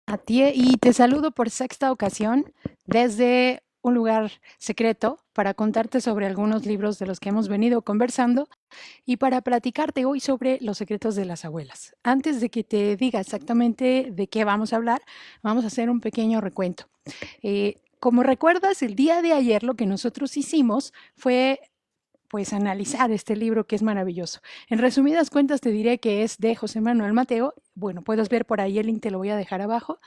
A ti y te saludo por sexta ocasión desde un lugar secreto para contarte sobre algunos libros de los que hemos venido conversando y para platicarte hoy sobre los secretos de las abuelas. Antes de que te diga exactamente de qué vamos a hablar, vamos a hacer un pequeño recuento. Como recuerdas, el día de ayer lo que nosotros hicimos fue pues analizar este libro que es maravilloso. En resumidas cuentas te diré que es de José Manuel Mateo. Bueno, puedes ver por ahí el link, te lo voy a dejar abajo.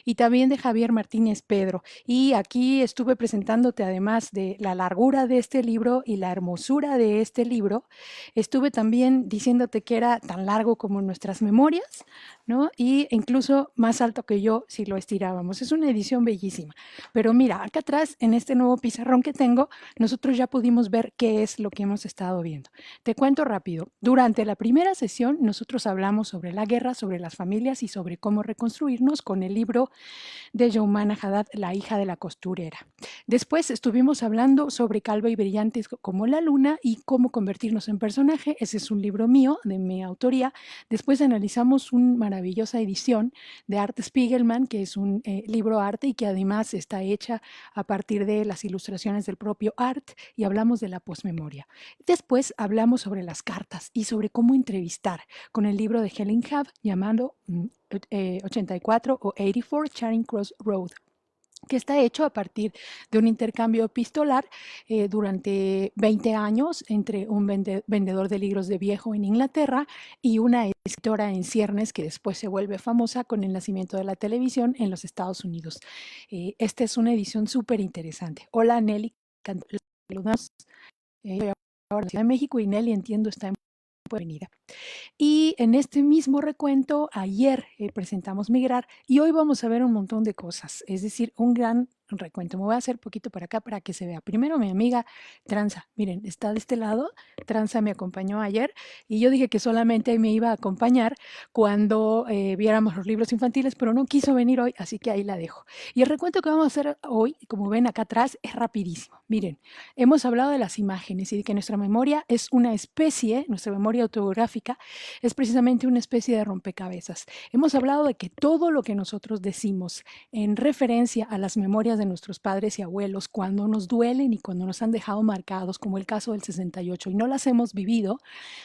Y también de Javier Martínez Pedro. Y aquí estuve presentándote, además de la largura de este libro y la hermosura de este libro, estuve también diciéndote que era tan largo como nuestras memorias, ¿no? Y incluso más alto que yo si lo estirábamos. Es una edición bellísima. Pero mira, acá atrás, en este nuevo pizarrón que tengo, nosotros ya pudimos ver qué es lo que hemos estado viendo. Te cuento rápido. Durante la primera sesión, nosotros hablamos sobre la guerra, sobre las familias y sobre cómo reconstruirnos con el libro de Youmana Haddad, La hija de la costurera. Después estuvimos hablando sobre Calva y Brillantes como la luna y cómo convertirnos en personaje. Ese es un libro mío, de mi autoría. Después analizamos una maravillosa edición de Art Spiegelman, que es un libro arte y que además está hecha a partir de las ilustraciones del propio Art, y hablamos de la posmemoria. Después hablamos sobre las cartas y sobre cómo entrevistar con el libro de Helen Hub llamado 84 o 84 Charing Cross Road, que está hecho a partir de un intercambio epistolar durante 20 años entre un vendedor de libros de viejo en Inglaterra y una escritora en ciernes que después se vuelve famosa con el nacimiento de la televisión en los Estados Unidos. Esta es una edición súper interesante. Hola Nelly, saludos. Ahora de México y Nelly, entiendo, está en Avenida. Y en este mismo recuento, ayer presentamos Migrar y hoy vamos a ver un montón de cosas, es decir, un gran recuento. Me voy a hacer poquito para acá para que se vea. Primero mi amiga Tranza, miren, está de este lado. Tranza me acompañó ayer y yo dije que solamente me iba a acompañar cuando viéramos los libros infantiles, pero no quiso venir hoy, así que ahí la dejo. Y el recuento que vamos a hacer hoy, como ven acá atrás, es rapidísimo. Miren, hemos hablado de las imágenes y de que nuestra memoria es una especie, nuestra memoria autobiográfica es precisamente una especie de rompecabezas. Hemos hablado de que todo lo que nosotros decimos en referencia a las memorias de nuestros padres y abuelos, cuando nos duelen y cuando nos han dejado marcados, como el caso del 68, y no las hemos vivido,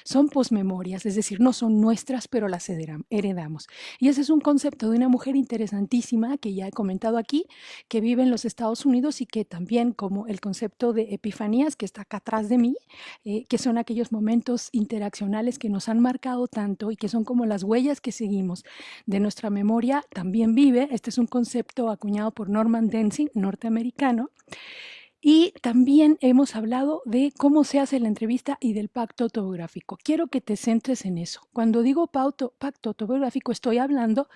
son posmemorias, es decir, no son nuestras, pero las heredamos. Y ese es un concepto de una mujer interesantísima que ya he comentado aquí, que vive en los Estados Unidos y que también, como el concepto de epifanías, que está acá atrás de mí, que son aquellos momentos interaccionales que nos han marcado tanto y que son como las huellas que seguimos de nuestra memoria, también vive. Este es un concepto acuñado por Norman Densing, norteamericano. Y también hemos hablado de cómo se hace la entrevista y del pacto autobiográfico. Quiero que te centres en eso. Cuando digo pacto autobiográfico, estoy hablando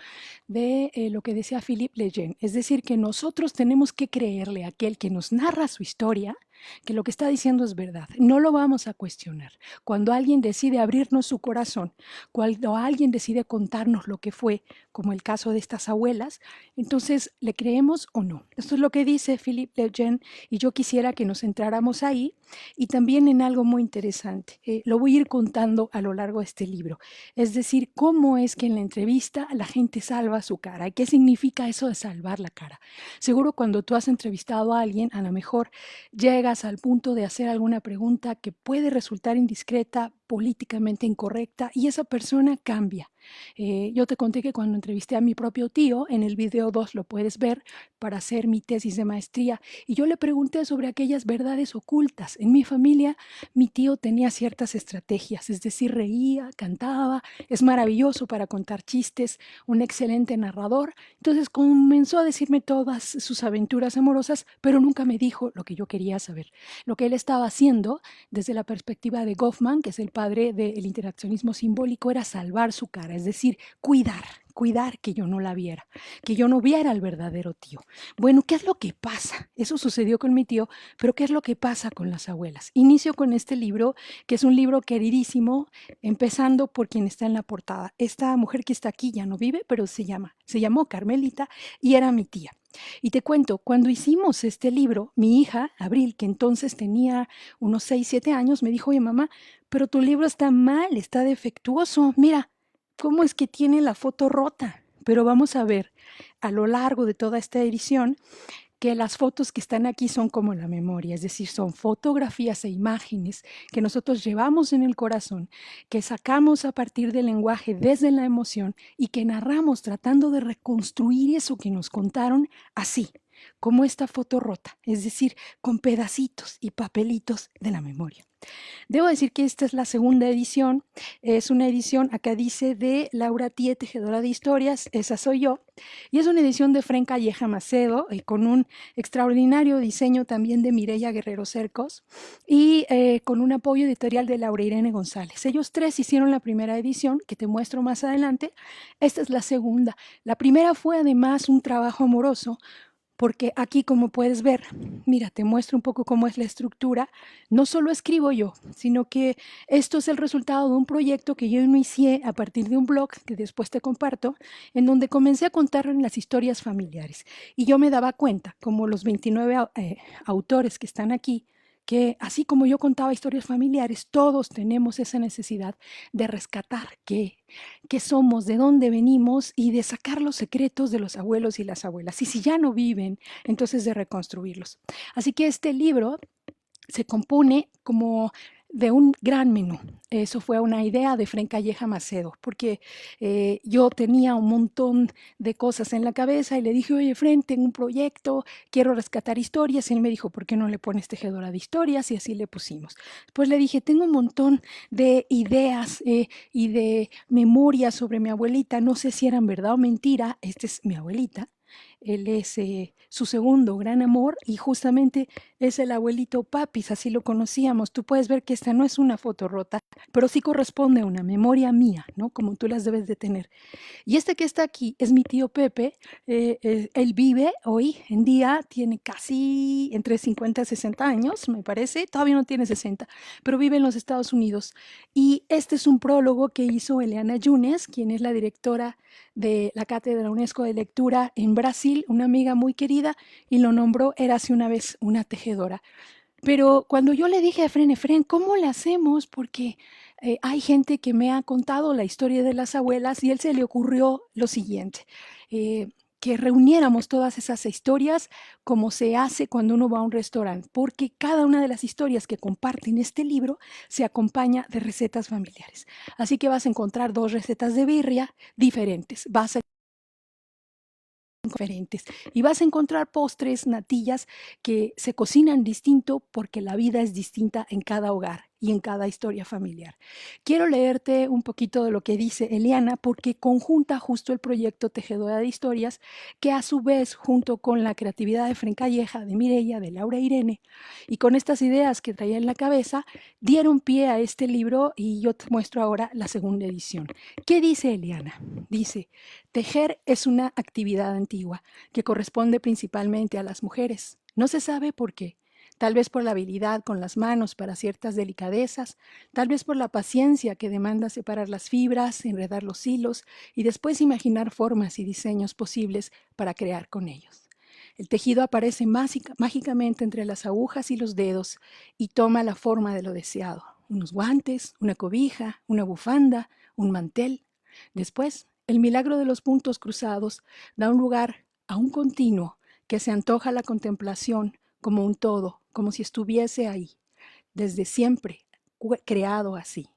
de lo que decía Philippe Lejeune, es decir, que nosotros tenemos que creerle a aquel que nos narra su historia que lo que está diciendo es verdad. No lo vamos a cuestionar. Cuando alguien decide abrirnos su corazón, cuando alguien decide contarnos lo que fue, como el caso de estas abuelas, entonces, ¿le creemos o no? Esto es lo que dice Philippe Lejeune y yo quisiera que nos centráramos ahí y también en algo muy interesante. Lo voy a ir contando a lo largo de este libro. Es decir, cómo es que en la entrevista la gente salva su cara y qué significa eso de salvar la cara. Seguro cuando tú has entrevistado a alguien, a lo mejor llegas al punto de hacer alguna pregunta que puede resultar indiscreta, políticamente incorrecta, y esa persona cambia. Yo te conté que cuando entrevisté a mi propio tío, en el video 2 lo puedes ver, para hacer mi tesis de maestría, y yo le pregunté sobre aquellas verdades ocultas. En mi familia, mi tío tenía ciertas estrategias, es decir, reía, cantaba, es maravilloso para contar chistes, un excelente narrador. Entonces comenzó a decirme todas sus aventuras amorosas, pero nunca me dijo lo que yo quería saber. Lo que él estaba haciendo desde la perspectiva de Goffman, que es el padre del interaccionismo simbólico, era salvar su cara, es decir, cuidar que yo no la viera, que yo no viera al verdadero tío. Bueno, ¿qué es lo que pasa? Eso sucedió con mi tío, pero ¿qué es lo que pasa con las abuelas? Inicio con este libro, que es un libro queridísimo, empezando por quien está en la portada. Esta mujer que está aquí ya no vive, pero se llamó Carmelita y era mi tía. Y te cuento, cuando hicimos este libro, mi hija, Abril, que entonces tenía unos 6, 7 años, me dijo, oye mamá, pero tu libro está mal, está defectuoso. Mira, ¿cómo es que tiene la foto rota? pero vamos a ver a lo largo de toda esta edición que las fotos que están aquí son como la memoria, es decir, son fotografías e imágenes que nosotros llevamos en el corazón, que sacamos a partir del lenguaje desde la emoción y que narramos tratando de reconstruir eso que nos contaron así, como esta foto rota, es decir, con pedacitos y papelitos de la memoria. Debo decir que esta es la segunda edición, es una edición, acá dice, de Laura Tie, tejedora de historias, esa soy yo, y es una edición de Fren Calleja Macedo, con un extraordinario diseño también de Mireya Guerrero Cercos, y con un apoyo editorial de Laura Irene González. Ellos tres hicieron la primera edición, que te muestro más adelante, esta es la segunda. La primera fue además un trabajo amoroso, porque aquí, como puedes ver, mira, te muestro un poco cómo es la estructura. No solo escribo yo, sino que esto es el resultado de un proyecto que yo inicié a partir de un blog que después te comparto, en donde comencé a contar las historias familiares. Y yo me daba cuenta, como los 29 autores que están aquí, que así como yo contaba historias familiares, todos tenemos esa necesidad de rescatar qué somos, de dónde venimos y de sacar los secretos de los abuelos y las abuelas. Y si ya no viven, entonces de reconstruirlos. Así que este libro se compone como de un gran menú. Eso fue una idea de Fren Calleja Macedo, porque yo tenía un montón de cosas en la cabeza y le dije, oye, Fren, tengo un proyecto, quiero rescatar historias. Y él me dijo, ¿por qué no le pones tejedora de historias? Y así le pusimos. Después le dije, tengo un montón de ideas y de memorias sobre mi abuelita, no sé si eran verdad o mentira, esta es mi abuelita. Él es su segundo gran amor y justamente es el abuelito Papis, así lo conocíamos. Tú puedes ver que esta no es una foto rota, pero sí corresponde a una memoria mía, ¿no? Como tú las debes de tener. Y este que está aquí es mi tío Pepe. Él vive hoy en día, tiene casi entre 50 y 60 años, me parece. Todavía no tiene 60, pero vive en los Estados Unidos. Y este es un prólogo que hizo Eliana Yunes, quien es la directora de la Cátedra UNESCO de Lectura en Brasil, una amiga muy querida, y lo nombró érase una vez una tejedora. Pero cuando yo le dije a Efren, ¿cómo le hacemos? Porque hay gente que me ha contado la historia de las abuelas y él se le ocurrió lo siguiente, que reuniéramos todas esas historias como se hace cuando uno va a un restaurante, porque cada una de las historias que comparten este libro se acompaña de recetas familiares. Así que vas a encontrar 2 recetas de birria diferentes, vas a diferentes y vas a encontrar postres, natillas que se cocinan distinto porque la vida es distinta en cada hogar y en cada historia familiar. Quiero leerte un poquito de lo que dice Eliana porque conjunta justo el proyecto Tejedora de Historias, que a su vez, junto con la creatividad de Fren Calleja, de Mireya, de Laura Irene, y con estas ideas que traía en la cabeza, dieron pie a este libro y yo te muestro ahora la segunda edición. ¿Qué dice Eliana? Dice, tejer es una actividad antigua que corresponde principalmente a las mujeres. No se sabe por qué. Tal vez por la habilidad con las manos para ciertas delicadezas, tal vez por la paciencia que demanda separar las fibras, enredar los hilos y después imaginar formas y diseños posibles para crear con ellos. El tejido aparece mágicamente entre las agujas y los dedos y toma la forma de lo deseado. Unos guantes, una cobija, una bufanda, un mantel. Después, el milagro de los puntos cruzados da un lugar a un continuo que se antoja a la contemplación como un todo, como si estuviese ahí, desde siempre, creado así.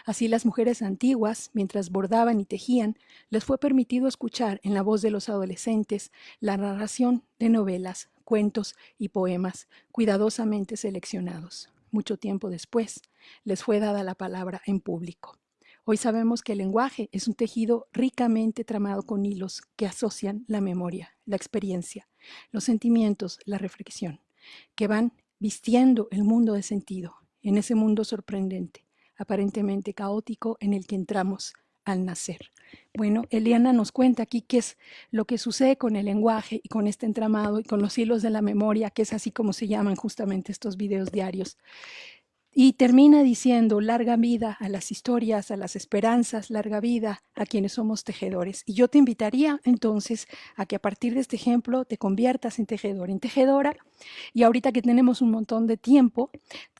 Así las mujeres antiguas, mientras bordaban y tejían, les fue permitido escuchar en la voz de los adolescentes la narración de novelas, cuentos y poemas cuidadosamente seleccionados. Mucho tiempo después, les fue dada la palabra en público. Hoy sabemos que el lenguaje es un tejido ricamente tramado con hilos que asocian la memoria, la experiencia, los sentimientos, la reflexión, que van vistiendo el mundo de sentido, en ese mundo sorprendente, aparentemente caótico en el que entramos al nacer. Bueno, Eliana nos cuenta aquí qué es lo que sucede con el lenguaje y con este entramado y con los hilos de la memoria, que es así como se llaman justamente estos videos diarios. Y termina diciendo, larga vida a las historias, a las esperanzas, larga vida a quienes somos tejedores. Y yo te invitaría entonces a que a partir de este ejemplo te conviertas en tejedor, en tejedora. Y ahorita que tenemos un montón de tiempo,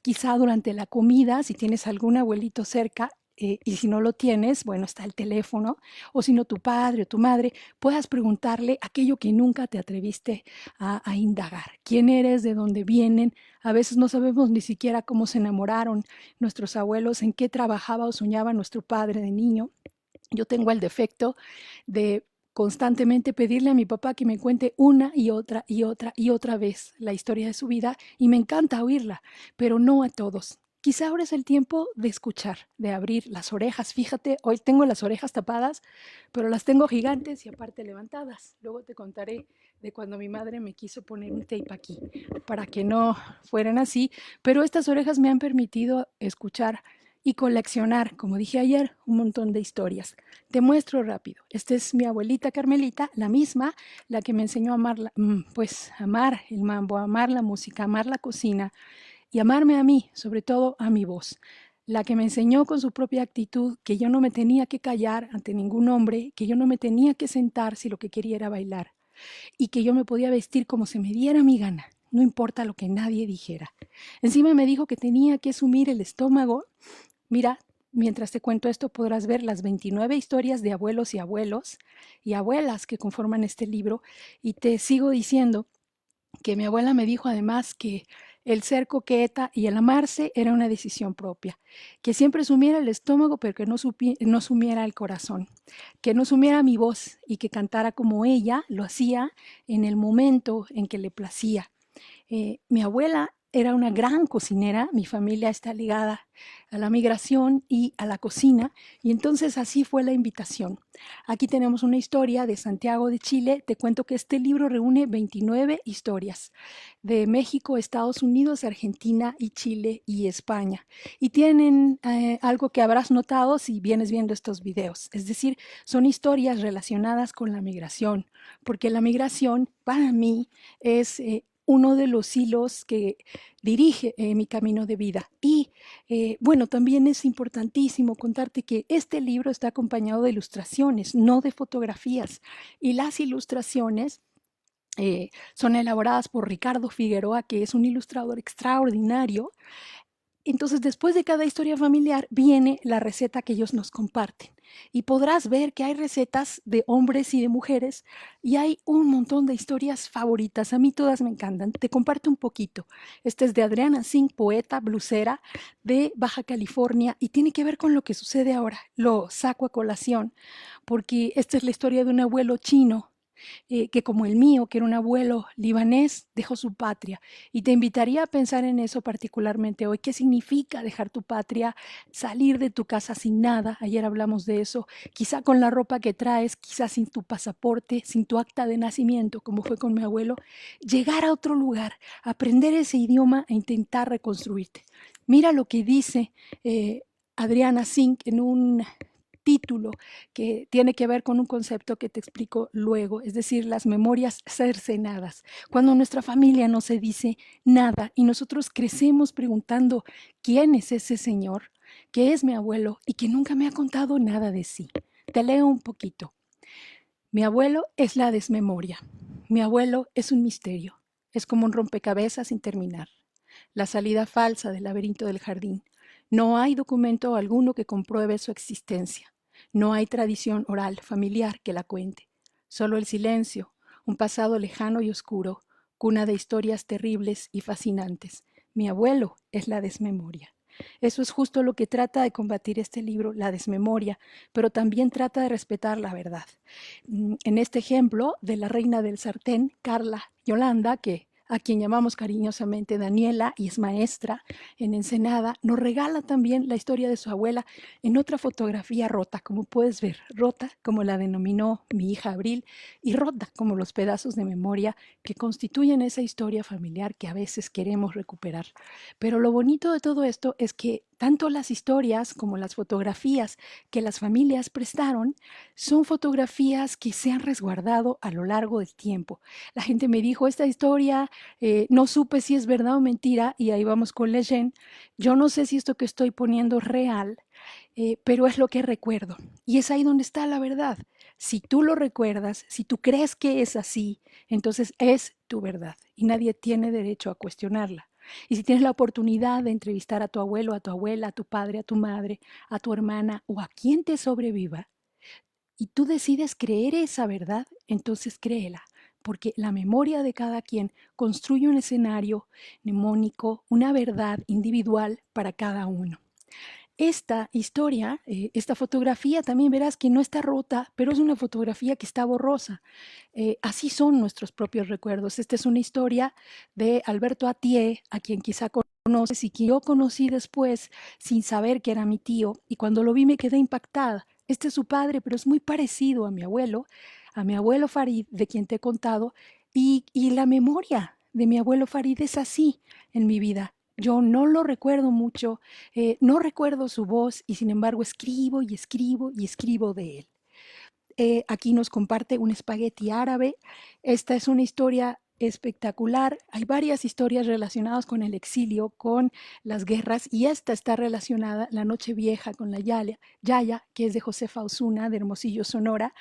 quizá durante la comida, si tienes algún abuelito cerca, y si no lo tienes, bueno, está el teléfono, o si no tu padre o tu madre, puedas preguntarle aquello que nunca te atreviste a indagar. ¿Quién eres? ¿De dónde vienen? A veces no sabemos ni siquiera cómo se enamoraron nuestros abuelos, en qué trabajaba o soñaba nuestro padre de niño. Yo tengo el defecto de constantemente pedirle a mi papá que me cuente una y otra y otra y otra vez la historia de su vida y me encanta oírla, pero no a todos. Quizá ahora es el tiempo de escuchar, de abrir las orejas. Fíjate, hoy tengo las orejas tapadas, pero las tengo gigantes y aparte levantadas. Luego te contaré de cuando mi madre me quiso poner un tape aquí para que no fueran así, pero estas orejas me han permitido escuchar y coleccionar, como dije ayer, un montón de historias. Te muestro rápido. Esta es mi abuelita Carmelita, la misma, la que me enseñó a amar, pues amar el mambo, amar la música, amar la cocina y amarme a mí, sobre todo a mi voz. La que me enseñó con su propia actitud que yo no me tenía que callar ante ningún hombre, que yo no me tenía que sentar si lo que quería era bailar y que yo me podía vestir como se me diera mi gana, no importa lo que nadie dijera. Encima me dijo que tenía que sumir el estómago. Mira, mientras te cuento esto podrás ver las 29 historias de abuelos y abuelas que conforman este libro y te sigo diciendo que mi abuela me dijo además que el ser coqueta y el amarse era una decisión propia, que siempre sumiera el estómago pero que no sumiera el corazón, que no sumiera mi voz y que cantara como ella lo hacía en el momento en que le placía. Mi abuela era una gran cocinera, mi familia está ligada a la migración y a la cocina, y entonces así fue la invitación. Aquí tenemos una historia de Santiago de Chile. Te cuento que este libro reúne 29 historias de México, Estados Unidos, Argentina y Chile y España. Y tienen algo que habrás notado si vienes viendo estos videos, es decir, son historias relacionadas con la migración, porque la migración para mí es uno de los hilos que dirige mi camino de vida. Y bueno, también es importantísimo contarte que este libro está acompañado de ilustraciones, no de fotografías. Y las ilustraciones son elaboradas por Ricardo Figueroa, que es un ilustrador extraordinario. Entonces, después de cada historia familiar viene la receta que ellos nos comparten. Y podrás ver que hay recetas de hombres y de mujeres y hay un montón de historias favoritas. A mí todas me encantan. Te comparto un poquito. Esta es de Adriana Zink, poeta, blusera de Baja California y tiene que ver con lo que sucede ahora. Lo saco a colación porque esta es la historia de un abuelo chino que como el mío, que era un abuelo libanés, dejó su patria. Y te invitaría a pensar en eso particularmente hoy. ¿Qué significa dejar tu patria, salir de tu casa sin nada? Ayer hablamos de eso, quizá con la ropa que traes, quizá sin tu pasaporte, sin tu acta de nacimiento, como fue con mi abuelo, llegar a otro lugar, aprender ese idioma e intentar reconstruirte. Mira lo que dice Adriana Zink en un título que tiene que ver con un concepto que te explico luego, es decir, las memorias cercenadas. Cuando nuestra familia no se dice nada y nosotros crecemos preguntando quién es ese señor, qué es mi abuelo y que nunca me ha contado nada de sí. Te leo un poquito. Mi abuelo es la desmemoria. Mi abuelo es un misterio. Es como un rompecabezas sin terminar. La salida falsa del laberinto del jardín. No hay documento alguno que compruebe su existencia. No hay tradición oral familiar que la cuente. Solo el silencio, un pasado lejano y oscuro, cuna de historias terribles y fascinantes. Mi abuelo es la desmemoria. Eso es justo lo que trata de combatir este libro, la desmemoria, pero también trata de respetar la verdad. En este ejemplo de la reina del sartén, Carla Yolanda, a quien llamamos cariñosamente Daniela y es maestra en Ensenada, nos regala también la historia de su abuela en otra fotografía rota, como puedes ver, rota como la denominó mi hija Abril y rota como los pedazos de memoria que constituyen esa historia familiar que a veces queremos recuperar. Pero lo bonito de todo esto es que tanto las historias como las fotografías que las familias prestaron son fotografías que se han resguardado a lo largo del tiempo. La gente me dijo, esta historia no supe si es verdad o mentira, y ahí vamos con Leyen. Yo no sé si esto que estoy poniendo es real, pero es lo que recuerdo. Y es ahí donde está la verdad. Si tú lo recuerdas, si tú crees que es así, entonces es tu verdad y nadie tiene derecho a cuestionarla. Y si tienes la oportunidad de entrevistar a tu abuelo, a tu abuela, a tu padre, a tu madre, a tu hermana o a quien te sobreviva, y tú decides creer esa verdad, entonces créela, porque la memoria de cada quien construye un escenario mnemónico, una verdad individual para cada uno. Esta historia, esta fotografía también verás que no está rota, pero es una fotografía que está borrosa. Así son nuestros propios recuerdos. Esta es una historia de Alberto Atié, a quien quizá conoces y que yo conocí después sin saber que era mi tío, y cuando lo vi me quedé impactada. Este es su padre, pero es muy parecido a mi abuelo Farid, de quien te he contado, y la memoria de mi abuelo Farid es así en mi vida. Yo no lo recuerdo mucho, no recuerdo su voz y sin embargo escribo y escribo y escribo de él. Aquí nos comparte un espagueti árabe. Esta es una historia espectacular. Hay varias historias relacionadas con el exilio, con las guerras, y esta está relacionada, La Noche Vieja, con la Yaya, que es de Josefa Osuna, de Hermosillo, Sonora,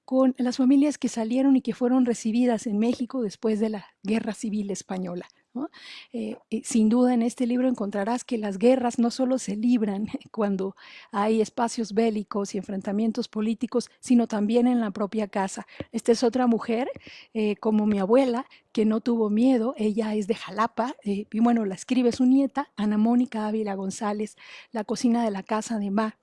con las familias que salieron y que fueron recibidas en México después de la Guerra Civil Española, ¿no? Sin duda en este libro encontrarás que las guerras no solo se libran cuando hay espacios bélicos y enfrentamientos políticos, sino también en la propia casa. Esta es otra mujer, como mi abuela, que no tuvo miedo. Ella es de Jalapa, y bueno, la escribe su nieta, Ana Mónica Ávila González, La cocina de la casa de Ma.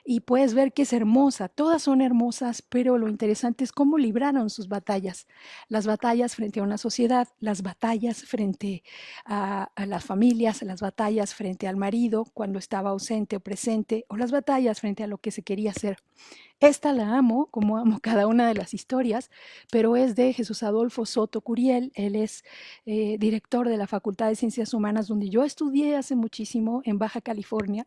Y puedes ver que es hermosa, todas son hermosas, pero lo interesante es cómo libraron sus batallas. Las batallas frente a una sociedad, las batallas frente a las familias, las batallas frente al marido cuando estaba ausente o presente, o las batallas frente a lo que se quería hacer. Esta la amo, como amo cada una de las historias, pero es de Jesús Adolfo Soto Curiel. Él es director de la Facultad de Ciencias Humanas, donde yo estudié hace muchísimo en Baja California,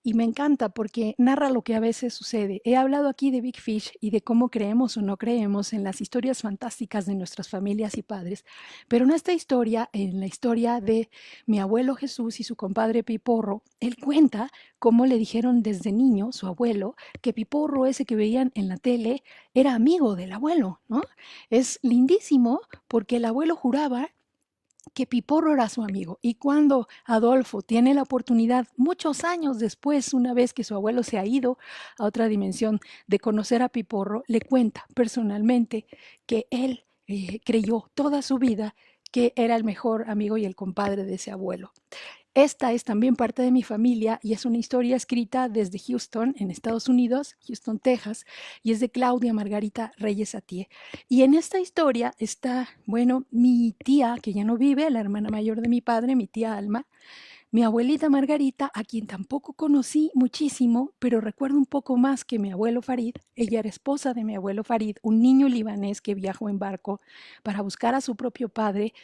y me encanta porque narra lo que a veces sucede. He hablado aquí de Big Fish y de cómo creemos o no creemos en las historias fantásticas de nuestras familias y padres, pero en esta historia, en la historia de mi abuelo Jesús y su compadre Piporro, él cuenta cómo le dijeron desde niño, su abuelo, que Piporro, ese que veían en la tele, era amigo del abuelo, ¿no? Es lindísimo porque el abuelo juraba que Piporro era su amigo. Y cuando Adolfo tiene la oportunidad, muchos años después, una vez que su abuelo se ha ido a otra dimensión, de conocer a Piporro, le cuenta personalmente que él creyó toda su vida que era el mejor amigo y el compadre de ese abuelo. Esta es también parte de mi familia y es una historia escrita desde Houston, en Estados Unidos, Houston, Texas, y es de Claudia Margarita Reyes Atié. Y en esta historia está, bueno, mi tía, que ya no vive, la hermana mayor de mi padre, mi tía Alma, mi abuelita Margarita, a quien tampoco conocí muchísimo, pero recuerdo un poco más que mi abuelo Farid. Ella era esposa de mi abuelo Farid, un niño libanés que viajó en barco para buscar a su propio padre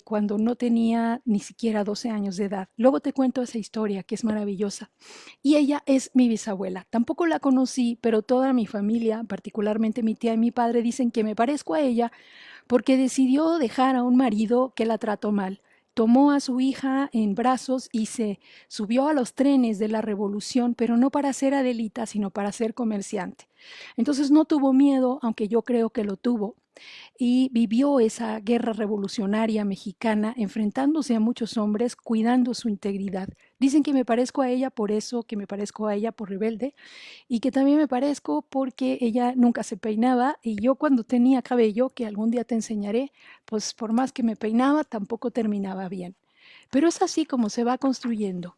cuando no tenía ni siquiera 12 años de edad. Luego te cuento esa historia que es maravillosa. Y ella es mi bisabuela. Tampoco la conocí, pero toda mi familia, particularmente mi tía y mi padre, dicen que me parezco a ella porque decidió dejar a un marido que la trató mal. Tomó a su hija en brazos y se subió a los trenes de la revolución, pero no para ser Adelita, sino para ser comerciante. Entonces no tuvo miedo, aunque yo creo que lo tuvo, y vivió esa guerra revolucionaria mexicana enfrentándose a muchos hombres, cuidando su integridad. Dicen que me parezco a ella por eso, que me parezco a ella por rebelde, y que también me parezco porque ella nunca se peinaba y yo cuando tenía cabello, que algún día te enseñaré, pues por más que me peinaba tampoco terminaba bien. Pero es así como se va construyendo.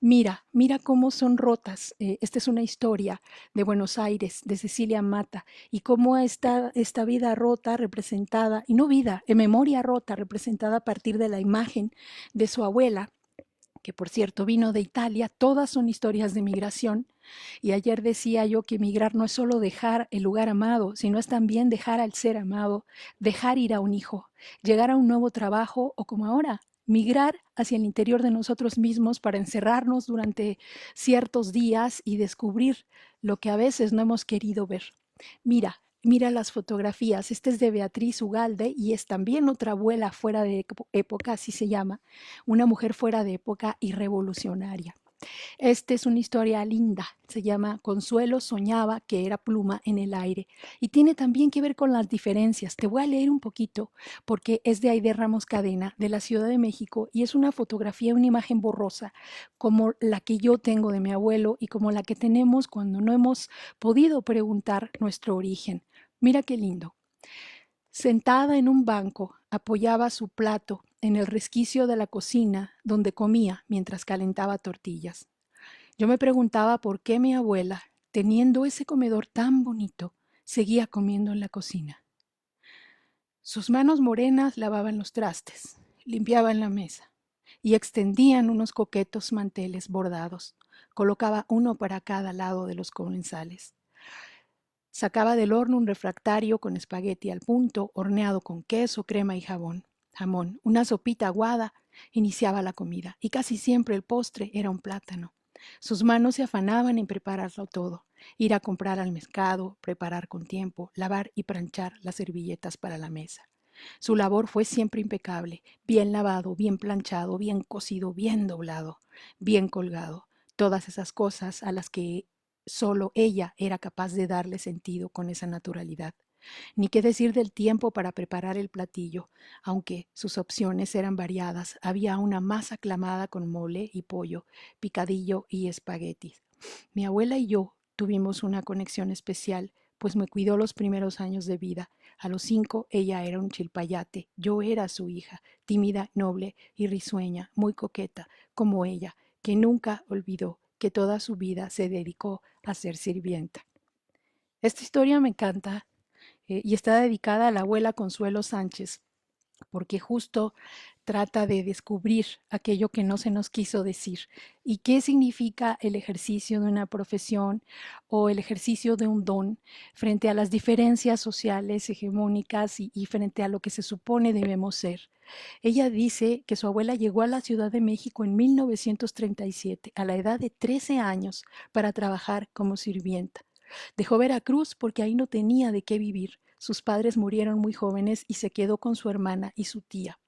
Mira, mira cómo son rotas. Esta es una historia de Buenos Aires, de Cecilia Mata, y cómo esta vida rota representada, y no vida, en memoria rota representada a partir de la imagen de su abuela, que por cierto vino de Italia. Todas son historias de migración. Y ayer decía yo que migrar no es solo dejar el lugar amado, sino es también dejar al ser amado, dejar ir a un hijo, llegar a un nuevo trabajo o como ahora, migrar hacia el interior de nosotros mismos para encerrarnos durante ciertos días y descubrir lo que a veces no hemos querido ver. Mira, mira las fotografías. Esta es de Beatriz Ugalde y es también otra abuela fuera de época, así se llama, una mujer fuera de época y revolucionaria. Esta es una historia linda, se llama Consuelo soñaba que era pluma en el aire y tiene también que ver con las diferencias. Te voy a leer un poquito porque es de Aide Ramos Cadena, de la Ciudad de México, y es una fotografía, una imagen borrosa, como la que yo tengo de mi abuelo y como la que tenemos cuando no hemos podido preguntar nuestro origen. Mira qué lindo. Sentada en un banco, apoyaba su plato en el resquicio de la cocina donde comía mientras calentaba tortillas. Yo me preguntaba por qué mi abuela, teniendo ese comedor tan bonito, seguía comiendo en la cocina. Sus manos morenas lavaban los trastes, limpiaban la mesa y extendían unos coquetos manteles bordados. Colocaba uno para cada lado de los comensales. Sacaba del horno un refractario con espagueti al punto, horneado con queso, crema y jamón. Una sopita aguada iniciaba la comida y casi siempre el postre era un plátano. Sus manos se afanaban en prepararlo todo, ir a comprar al mercado, preparar con tiempo, lavar y planchar las servilletas para la mesa. Su labor fue siempre impecable, bien lavado, bien planchado, bien cosido, bien doblado, bien colgado. Todas esas cosas a las que solo ella era capaz de darle sentido con esa naturalidad. Ni qué decir del tiempo para preparar el platillo, aunque sus opciones eran variadas. Había una más aclamada con mole y pollo, picadillo y espaguetis. Mi abuela y yo tuvimos una conexión especial, pues me cuidó los primeros años de vida. A los 5 ella era un chilpayate, yo era su hija, tímida, noble y risueña, muy coqueta, como ella, que nunca olvidó que toda su vida se dedicó a ser sirvienta. Esta historia me encanta y está dedicada a la abuela Consuelo Sánchez, porque justo trata de descubrir aquello que no se nos quiso decir y qué significa el ejercicio de una profesión o el ejercicio de un don frente a las diferencias sociales hegemónicas y frente a lo que se supone debemos ser. Ella dice que su abuela llegó a la Ciudad de México en 1937, a la edad de 13 años, para trabajar como sirvienta. Dejó Veracruz porque ahí no tenía de qué vivir. Sus padres murieron muy jóvenes y se quedó con su hermana y su tía.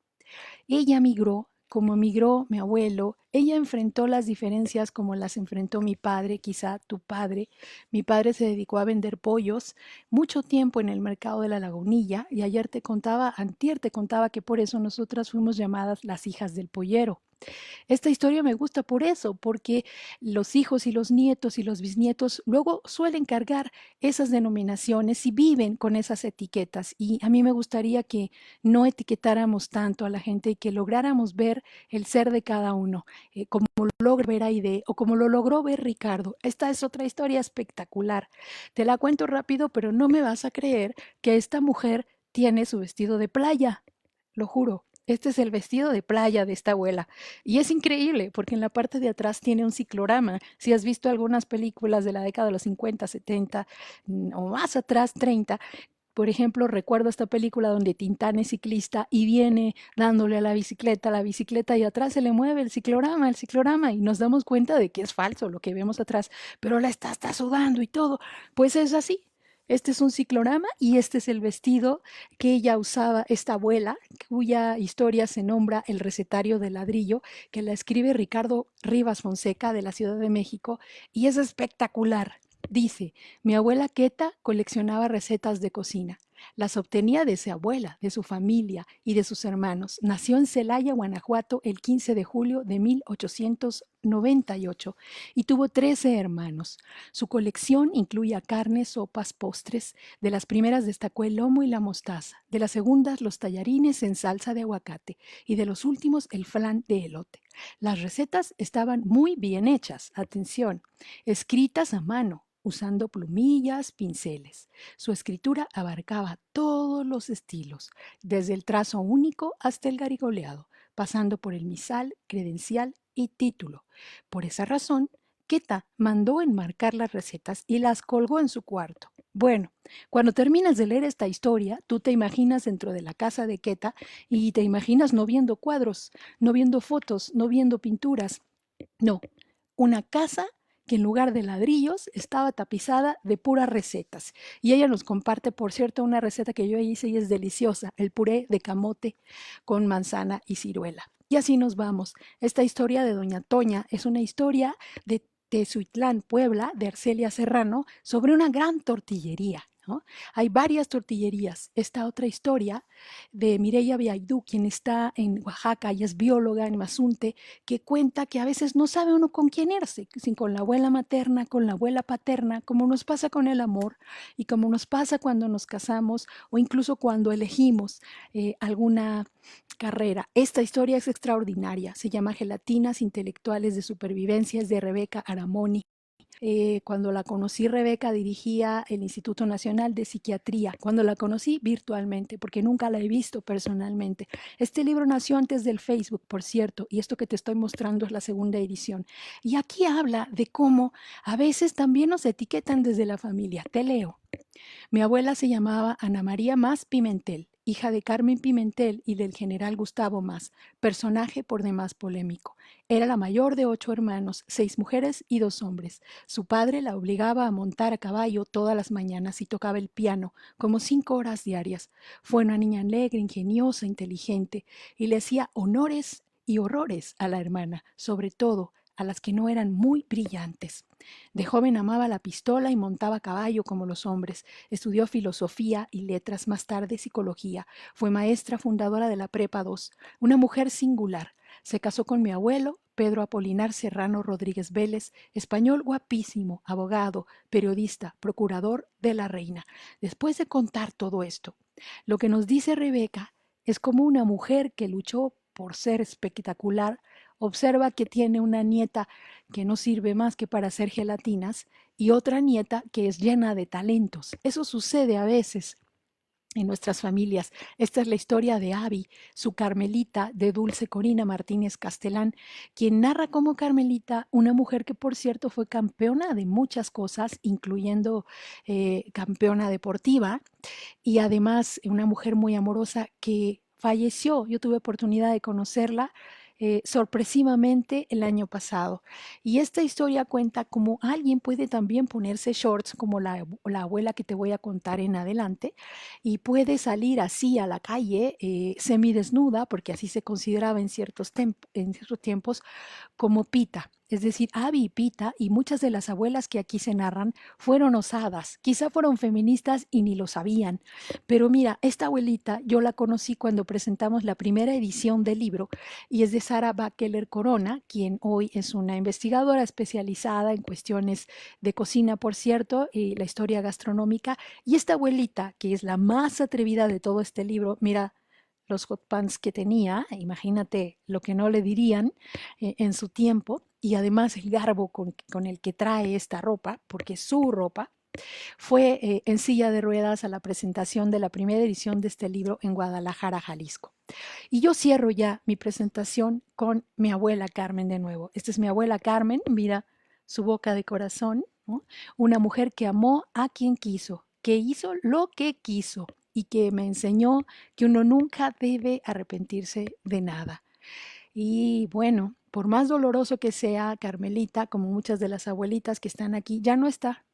Ella migró, como migró mi abuelo, ella enfrentó las diferencias como las enfrentó mi padre, quizá tu padre. Mi padre se dedicó a vender pollos mucho tiempo en el mercado de la Lagunilla y antier te contaba que por eso nosotras fuimos llamadas las hijas del pollero. Esta historia me gusta por eso, porque los hijos y los nietos y los bisnietos luego suelen cargar esas denominaciones y viven con esas etiquetas. Y a mí me gustaría que no etiquetáramos tanto a la gente y que lográramos ver el ser de cada uno, como lo logra ver Aide o como lo logró ver Ricardo. Esta es otra historia espectacular. Te la cuento rápido, pero no me vas a creer que esta mujer tiene su vestido de playa, lo juro. Este es el vestido de playa de esta abuela. Y es increíble porque en la parte de atrás tiene un ciclorama. Si has visto algunas películas de la década de los 50, 70 o más atrás, 30, por ejemplo, recuerdo esta película donde Tintán es ciclista y viene dándole a la bicicleta y atrás se le mueve el ciclorama y nos damos cuenta de que es falso lo que vemos atrás, pero la está sudando y todo. Pues es así. Este es un ciclorama y este es el vestido que ella usaba, esta abuela, cuya historia se nombra El recetario de ladrillo, que la escribe Ricardo Rivas Fonseca de la Ciudad de México y es espectacular. Dice, mi abuela Queta coleccionaba recetas de cocina. Las obtenía de su abuela, de su familia y de sus hermanos. Nació en Celaya, Guanajuato, el 15 de julio de 1898 y tuvo 13 hermanos. Su colección incluía carnes, sopas, postres. De las primeras destacó el lomo y la mostaza. De las segundas, los tallarines en salsa de aguacate. Y de los últimos, el flan de elote. Las recetas estaban muy bien hechas, atención, escritas a mano, usando plumillas, pinceles. Su escritura abarcaba todos los estilos, desde el trazo único hasta el garigoleado, pasando por el misal, credencial y título. Por esa razón, Queta mandó enmarcar las recetas y las colgó en su cuarto. Bueno, cuando terminas de leer esta historia, tú te imaginas dentro de la casa de Queta y te imaginas no viendo cuadros, no viendo fotos, no viendo pinturas. No, una casa que en lugar de ladrillos estaba tapizada de puras recetas. Y ella nos comparte, por cierto, una receta que yo hice y es deliciosa, el puré de camote con manzana y ciruela. Y así nos vamos. Esta historia de Doña Toña es una historia de Tezuitlán, Puebla, de Arcelia Serrano, sobre una gran tortillería, ¿no? Hay varias tortillerías. Esta otra historia de Mireya Biaidú, quien está en Oaxaca y es bióloga en Mazunte, que cuenta que a veces no sabe uno con quién irse, si con la abuela materna, con la abuela paterna, como nos pasa con el amor y como nos pasa cuando nos casamos o incluso cuando elegimos alguna carrera. Esta historia es extraordinaria. Se llama Gelatinas Intelectuales de Supervivencia, es de Rebeca Aramoni. Cuando la conocí, Rebeca dirigía el Instituto Nacional de Psiquiatría. Cuando la conocí virtualmente, porque nunca la he visto personalmente. Este libro nació antes del Facebook, por cierto, y esto que te estoy mostrando es la segunda edición. Y aquí habla de cómo a veces también nos etiquetan desde la familia. Te leo. Mi abuela se llamaba Ana María Mas Pimentel, hija de Carmen Pimentel y del general Gustavo Mas, personaje por demás polémico. Era la mayor de 8 hermanos, 6 mujeres y 2 hombres. Su padre la obligaba a montar a caballo todas las mañanas y tocaba el piano, como 5 horas diarias. Fue una niña alegre, ingeniosa, inteligente, y le hacía honores y horrores a la hermana, sobre todo a las que no eran muy brillantes. De joven amaba la pistola y montaba a caballo como los hombres. Estudió filosofía y letras, más tarde psicología. Fue maestra fundadora de la Prepa 2, una mujer singular. Se casó con mi abuelo, Pedro Apolinar Serrano Rodríguez Vélez, español guapísimo, abogado, periodista, procurador de la reina. Después de contar todo esto, lo que nos dice Rebeca es como una mujer que luchó por ser espectacular, observa que tiene una nieta que no sirve más que para hacer gelatinas y otra nieta que es llena de talentos. Eso sucede a veces en nuestras familias. Esta es la historia de Abby, su Carmelita, de Dulce Corina Martínez Castelán, quien narra como Carmelita, una mujer que por cierto fue campeona de muchas cosas, incluyendo campeona deportiva, y además una mujer muy amorosa que falleció. Yo tuve oportunidad de conocerla sorpresivamente el año pasado. Y esta historia cuenta cómo alguien puede también ponerse shorts como la abuela que te voy a contar en adelante y puede salir así a la calle semidesnuda, porque así se consideraba en ciertos tiempos, como Pita. Es decir, Abby y Pita y muchas de las abuelas que aquí se narran fueron osadas, quizá fueron feministas y ni lo sabían. Pero mira, esta abuelita yo la conocí cuando presentamos la primera edición del libro y es de Sara Bakeler Corona, quien hoy es una investigadora especializada en cuestiones de cocina, por cierto, y la historia gastronómica. Y esta abuelita, que es la más atrevida de todo este libro, mira, los hot pants que tenía, imagínate lo que no le dirían en su tiempo, y además el garbo con el que trae esta ropa, porque es su ropa, fue en silla de ruedas a la presentación de la primera edición de este libro en Guadalajara, Jalisco. Y yo cierro ya mi presentación con mi abuela Carmen de nuevo. Esta es mi abuela Carmen, mira su boca de corazón, ¿no? Una mujer que amó a quien quiso, que hizo lo que quiso y que me enseñó que uno nunca debe arrepentirse de nada. Y bueno, por más doloroso que sea, Carmelita, como muchas de las abuelitas que están aquí, ya no está,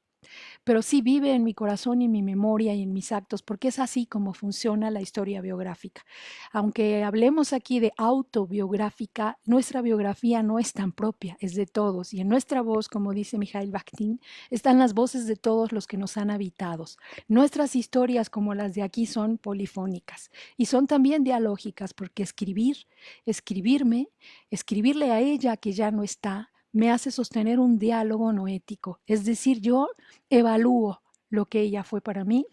pero sí vive en mi corazón y en mi memoria y en mis actos, porque es así como funciona la historia biográfica. Aunque hablemos aquí de autobiográfica, nuestra biografía no es tan propia, es de todos. Y en nuestra voz, como dice Mikhail Bakhtin, están las voces de todos los que nos han habitado. Nuestras historias, como las de aquí, son polifónicas y son también dialógicas, porque escribirme, escribirle a ella que ya no está, me hace sostener un diálogo noético. Es decir, yo evalúo lo que ella fue para mí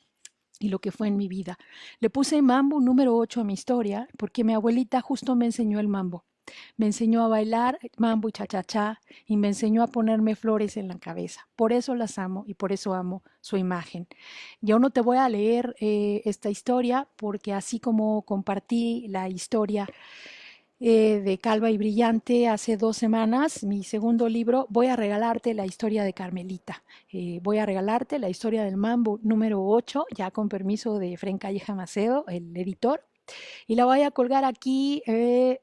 y lo que fue en mi vida. Le puse mambo número 8 a mi historia porque mi abuelita justo me enseñó el mambo. Me enseñó a bailar mambo y cha-cha-cha y me enseñó a ponerme flores en la cabeza. Por eso las amo y por eso amo su imagen. Yo no te voy a leer esta historia porque así como compartí la historia de Calva y Brillante hace 2 semanas, mi segundo libro, voy a regalarte la historia de Carmelita. Voy a regalarte la historia del mambo número 8, ya con permiso de Fren Calleja Macedo, el editor. y la voy a colgar aquí,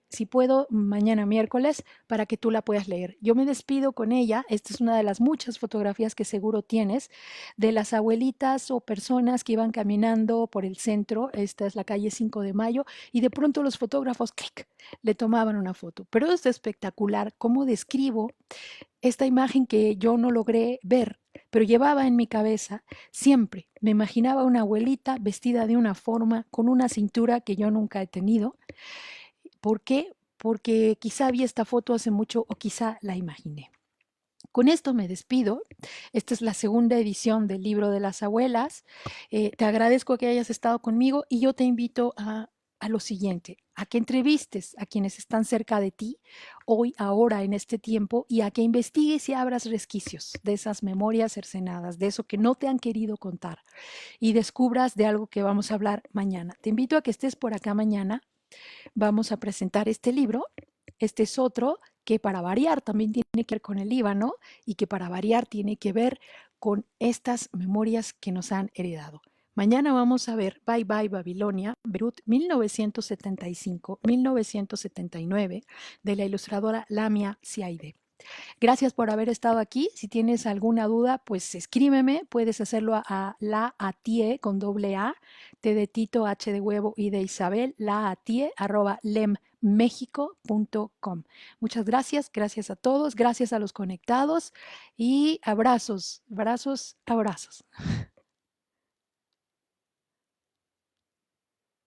si puedo, mañana miércoles, para que tú la puedas leer. Yo me despido con ella. Esta es una de las muchas fotografías que seguro tienes de las abuelitas o personas que iban caminando por el centro. Esta es la calle 5 de Mayo y de pronto los fotógrafos, clic, le tomaban una foto. Pero es espectacular cómo describo esta imagen que yo no logré ver, pero llevaba en mi cabeza siempre. Me imaginaba una abuelita vestida de una forma, con una cintura que yo nunca he tenido. ¿Por qué? Porque quizá vi esta foto hace mucho o quizá la imaginé. Con esto me despido. Esta es la segunda edición del libro de las abuelas. Te agradezco que hayas estado conmigo y yo te invito a lo siguiente, a que entrevistes a quienes están cerca de ti hoy, ahora, en este tiempo, y a que investigues y abras resquicios de esas memorias cercenadas, de eso que no te han querido contar y descubras de algo que vamos a hablar mañana. Te invito a que estés por acá mañana. Vamos a presentar este libro. Este es otro que para variar también tiene que ver con el Líbano y que para variar tiene que ver con estas memorias que nos han heredado. Mañana vamos a ver Bye Bye Babilonia, Beirut 1975-1979, de la ilustradora Lamia Siaide. Gracias por haber estado aquí. Si tienes alguna duda, pues escríbeme. Puedes hacerlo a la atie con doble A, T de Tito, H de huevo y de Isabel, laatie@lemmexico.com. Muchas gracias, gracias a todos, gracias a los conectados y abrazos, abrazos, abrazos.